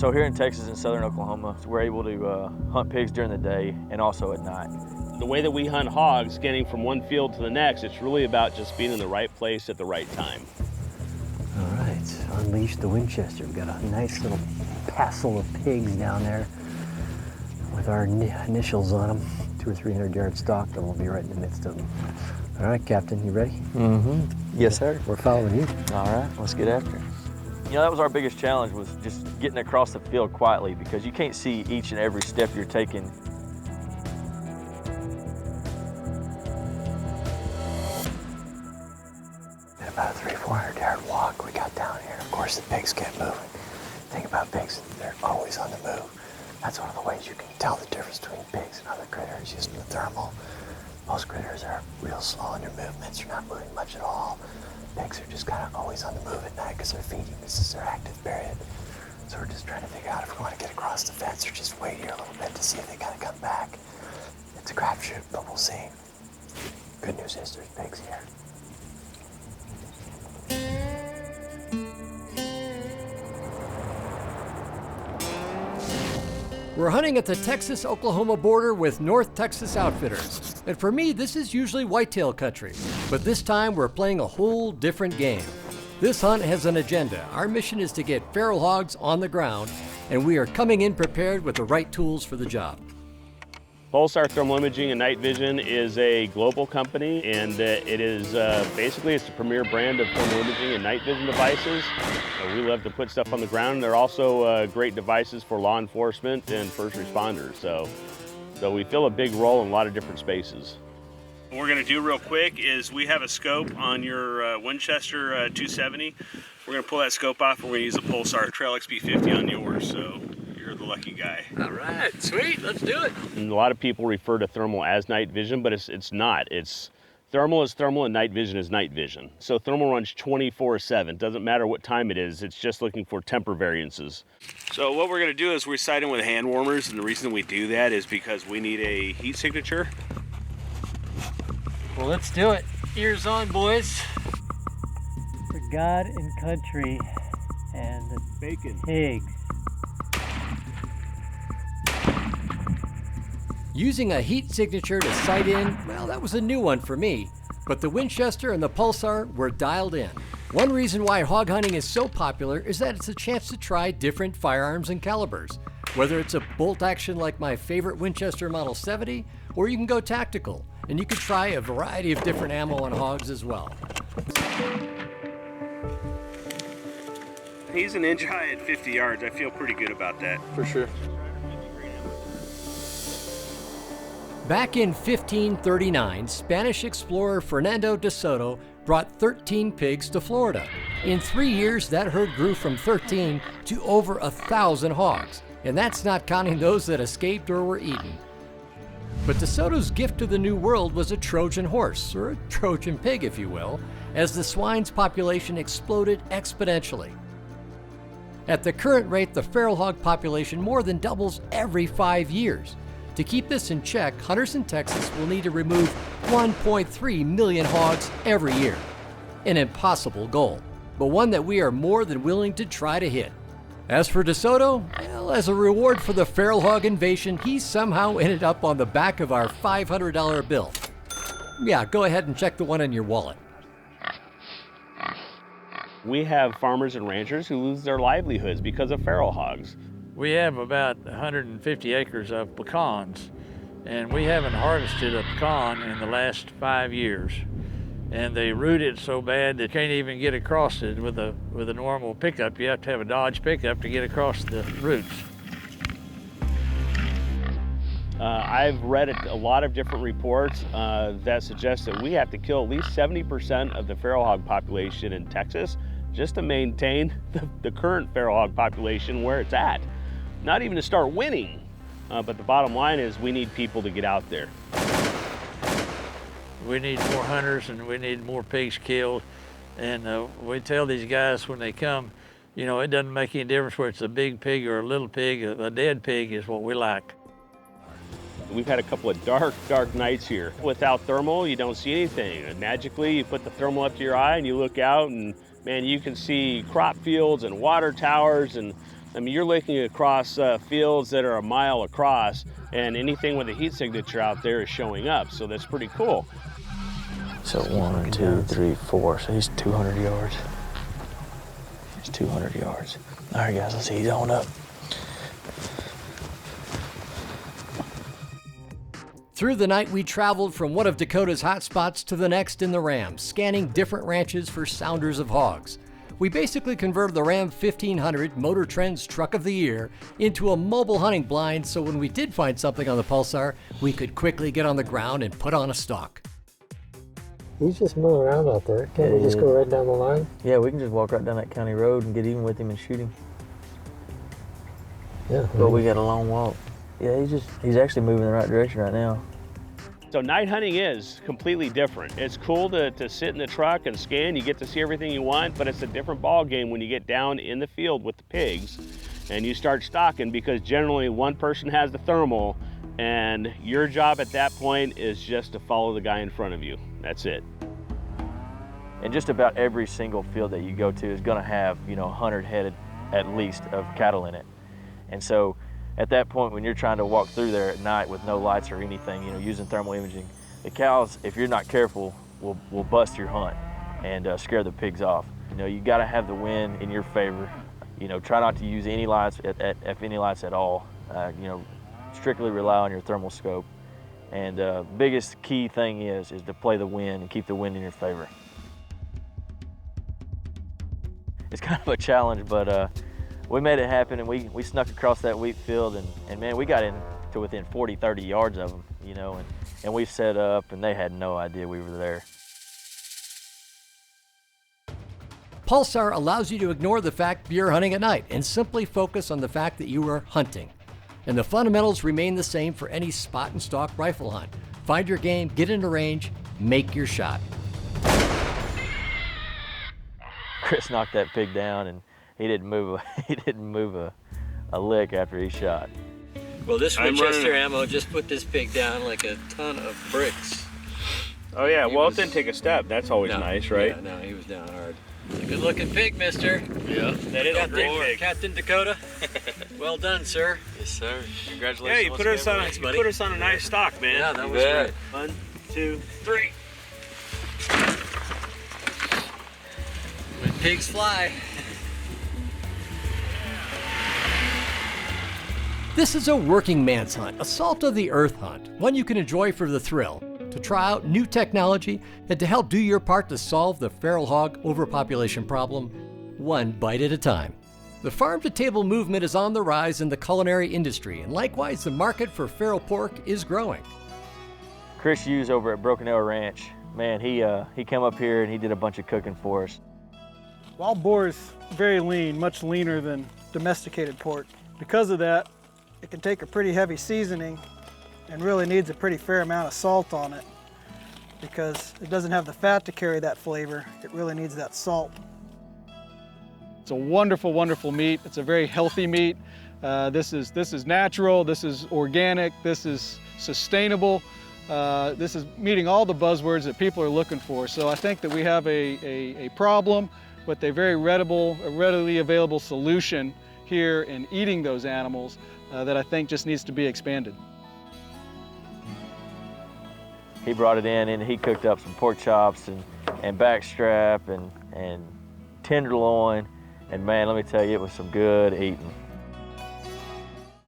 So here in Texas and southern Oklahoma, we're able to hunt pigs during the day and also at night. The way that we hunt hogs, getting from one field to the next, it's really about just being in the right place at the right time. All right, unleash the Winchester. We've got a nice little passel of pigs down there with our initials on them, 200 or 300 yard stock, and we'll be right in the midst of them. All right, Captain, you ready? Mm-hmm. Yes, sir. We're following you. All right, let's get after it. You know, that was our biggest challenge, was just getting across the field quietly, because you can't see each and every step you're taking. At about a 300-400 yard walk we got down here. Of course, the pigs kept moving. Think about pigs, they're always on the move. That's one of the ways you can tell the difference between pigs and other critters, using the thermal. Most critters are real slow in their movements, they're not moving much at all. Pigs are just kind of always on the move at night because they're feeding. This is their active period. So we're just trying to figure out if we want to get across the fence or just wait here a little bit to see if they kind of come back. It's a crapshoot, but we'll see. Good news is there's pigs here. We're hunting at the Texas-Oklahoma border with North Texas Outfitters. And for me, this is usually whitetail country. But this time, we're playing a whole different game. This hunt has an agenda. Our mission is to get feral hogs on the ground, and we are coming in prepared with the right tools for the job. Pulsar Thermal Imaging and Night Vision is a global company, and it is basically it's the premier brand of thermal imaging and night vision devices. We love to put stuff on the ground. They're also great devices for law enforcement and first responders. So we fill a big role in a lot of different spaces. What we're going to do real quick is we have a scope on your Winchester 270. We're going to pull that scope off, and we're going to use a Pulsar Trail XP50 on yours. So you're the lucky guy. All right, sweet, let's do it. And a lot of people refer to thermal as night vision, but it's not. Thermal is thermal and night vision is night vision. So thermal runs 24/7. Doesn't matter what time it is, it's just looking for temper variances. So what we're gonna do is we're sighting with hand warmers, and the reason we do that is because we need a heat signature. Well, let's do it. Ears on, boys. For God and country and the Bacon. pigs. Using a heat signature to sight in, well, that was a new one for me. But the Winchester and the Pulsar were dialed in. One reason why hog hunting is so popular is that it's a chance to try different firearms and calibers. Whether it's a bolt action like my favorite Winchester Model 70, or you can go tactical, and you can try a variety of different ammo on hogs as well. He's an inch high at 50 yards. I feel pretty good about that. For sure. Back in 1539, Spanish explorer Fernando de Soto brought 13 pigs to Florida. In 3 years, that herd grew from 13 to over 1,000 hogs, and that's not counting those that escaped or were eaten. But de Soto's gift to the New World was a Trojan horse, or a Trojan pig, if you will, as the swine's population exploded exponentially. At the current rate, the feral hog population more than doubles every 5 years. To keep this in check, hunters in Texas will need to remove 1.3 million hogs every year. An impossible goal, but one that we are more than willing to try to hit. As for de Soto, well, as a reward for the feral hog invasion, he somehow ended up on the back of our $500 bill. Yeah, go ahead and check the one in your wallet. We have farmers and ranchers who lose their livelihoods because of feral hogs. We have about 150 acres of pecans, and we haven't harvested a pecan in the last 5 years. And they root it so bad that you can't even get across it with a normal pickup. You have to have a Dodge pickup to get across the roots. I've read a lot of different reports that suggest that we have to kill at least 70% of the feral hog population in Texas just to maintain the current feral hog population where it's at. Not even to start winning, but the bottom line is we need people to get out there. We need more hunters and we need more pigs killed. And we tell these guys when they come, you know, it doesn't make any difference whether it's a big pig or a little pig. A dead pig is what we like. We've had a couple of dark nights here. Without thermal, you don't see anything. And magically, you put the thermal up to your eye and you look out and man, you can see crop fields and water towers and I mean, you're looking across fields that are a mile across, and anything with a heat signature out there is showing up, so that's pretty cool. So 1, 2, 3, 4. So he's 200 yards. He's 200 yards. All right, guys, let's see. He's on up. Through the night, we traveled from one of Dakota's hot spots to the next in the Ram, scanning different ranches for sounders of hogs. We basically converted the Ram 1500, Motor Trend's Truck of the Year, into a mobile hunting blind, so when we did find something on the Pulsar, we could quickly get on the ground and put on a stalk. He's just milling around out there. Can't we just go right down the line? Yeah, we can just walk right down that county road and get even with him and shoot him. Yeah. But we got a long walk. Yeah, he's actually moving in the right direction right now. So night hunting is completely different. It's cool to sit in the truck and scan. You get to see everything you want, but it's a different ball game when you get down in the field with the pigs and you start stalking, because generally one person has the thermal and your job at that point is just to follow the guy in front of you. That's it. And just about every single field that you go to is gonna have, 100 head at least of cattle in it. And so at that point, when you're trying to walk through there at night with no lights or anything, using thermal imaging, the cows, if you're not careful, will bust your hunt and scare the pigs off. You gotta have the wind in your favor. Try not to use any lights, if any lights at all. Strictly rely on your thermal scope. And biggest key thing is to play the wind and keep the wind in your favor. It's kind of a challenge, but we made it happen, and we snuck across that wheat field, and man, we got in to within 40, 30 yards of them, and we set up, and they had no idea we were there. Pulsar allows you to ignore the fact you're hunting at night and simply focus on the fact that you are hunting. And the fundamentals remain the same for any spot and stalk rifle hunt. Find your game, get into range, make your shot. Chris knocked that pig down, and he didn't move a lick after he shot. Well, this Winchester ammo just put this pig down like a ton of bricks. Oh yeah, well, it didn't take a step. That's always nice, right? Yeah, no, he was down hard. Good looking pig, mister. Yeah, that is a great pig. Captain Dakota. Well done, sir. Yes, sir. Congratulations. Yeah, you put us on a nice stock, man. Yeah, that was great. 1, 2, 3. When pigs fly. This is a working man's hunt, a salt of the earth hunt, one you can enjoy for the thrill, to try out new technology, and to help do your part to solve the feral hog overpopulation problem, one bite at a time. The farm-to-table movement is on the rise in the culinary industry, and likewise the market for feral pork is growing. Chris Hughes over at Broken Arrow Ranch, man, he came up here and he did a bunch of cooking for us. Wild boar is very lean, much leaner than domesticated pork. Because of that, it can take a pretty heavy seasoning and really needs a pretty fair amount of salt on it, because it doesn't have the fat to carry that flavor. It really needs that salt. It's a wonderful, wonderful meat. It's a very healthy meat. This is natural, this is organic, this is sustainable. This is meeting all the buzzwords that people are looking for. So I think that we have a problem with a very readily available solution here in eating those animals that I think just needs to be expanded. He brought it in and he cooked up some pork chops and backstrap and tenderloin, and man, let me tell you, it was some good eating.